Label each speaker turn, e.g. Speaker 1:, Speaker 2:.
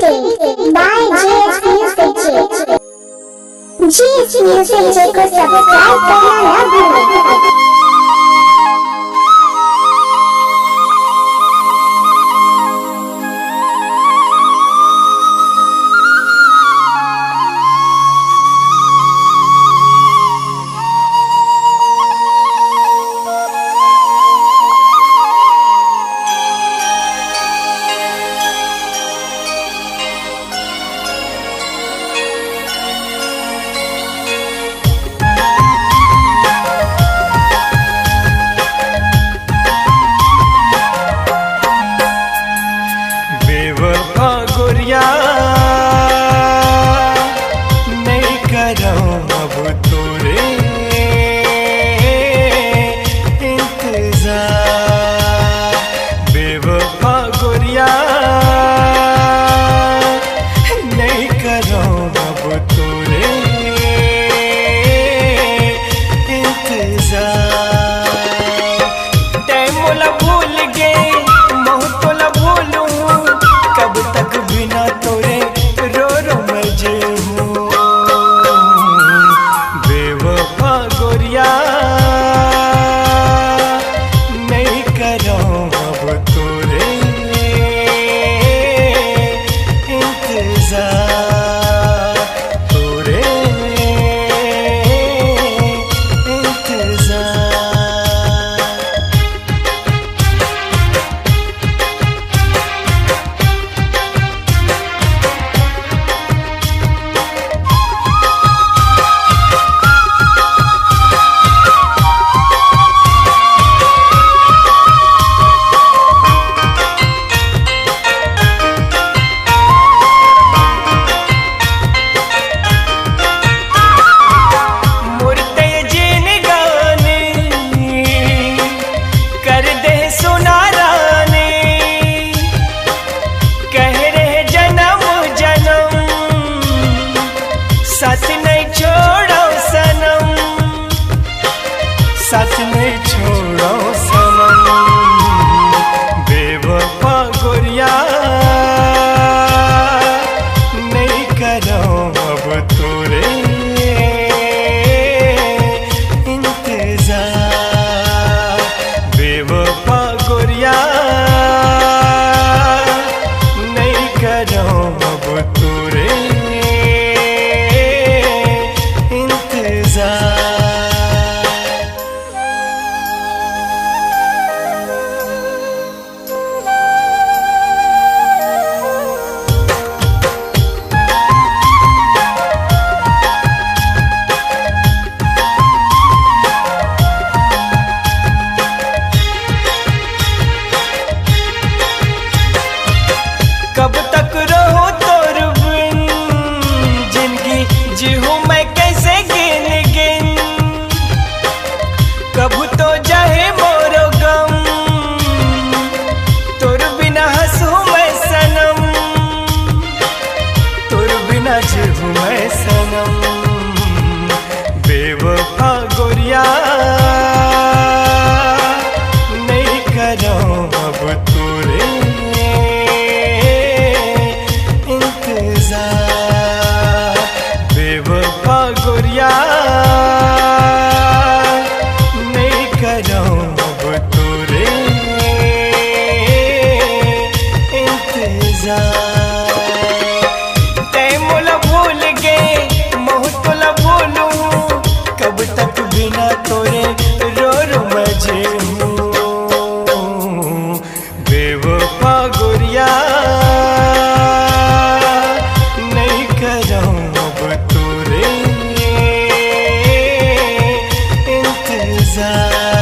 Speaker 1: edited by GS Music. GS Music को subscribe करना ना भूलें।
Speaker 2: नहीं करूँ अब तोरे इंतजार, बेवफा गोरिया नहीं करूँ अब तोरे इंतजार। टाइम मोला भूल गए मोह तोला भूलूं, कब तक बिना तोरे रो रो मैं जीऊं। बेवफा गोरिया नहीं करूँ अब तोरे इंतजार, तोरे इंतजार। साथ नहीं छोड़ो सनम, साथ नहीं छोड़ो सनम। बेवफा गोरिया नहीं करो अब तोरे इंतजार, बेवफा गोरिया नहीं करो अब तोरे कब तक रहो तोर बिन, जिंदगी जीहूं मैं कैसे गिन गिन। कब तो जाए मोरो गम, तोर बिना हंसूं मैं सनम, तोर बिना जीहूं मैं सनम। बेवफा गोरिया नहीं करो अब तोरे इंतजार, बेवफा गोरिया नहीं करूँ अब तोरे इंतजार। तै मोला भूल गए मोह तोला भूलूं, कब तक बिना तोरे रो रो मैं जीऊं। बेवफा गोरिया तोरे इंतजार।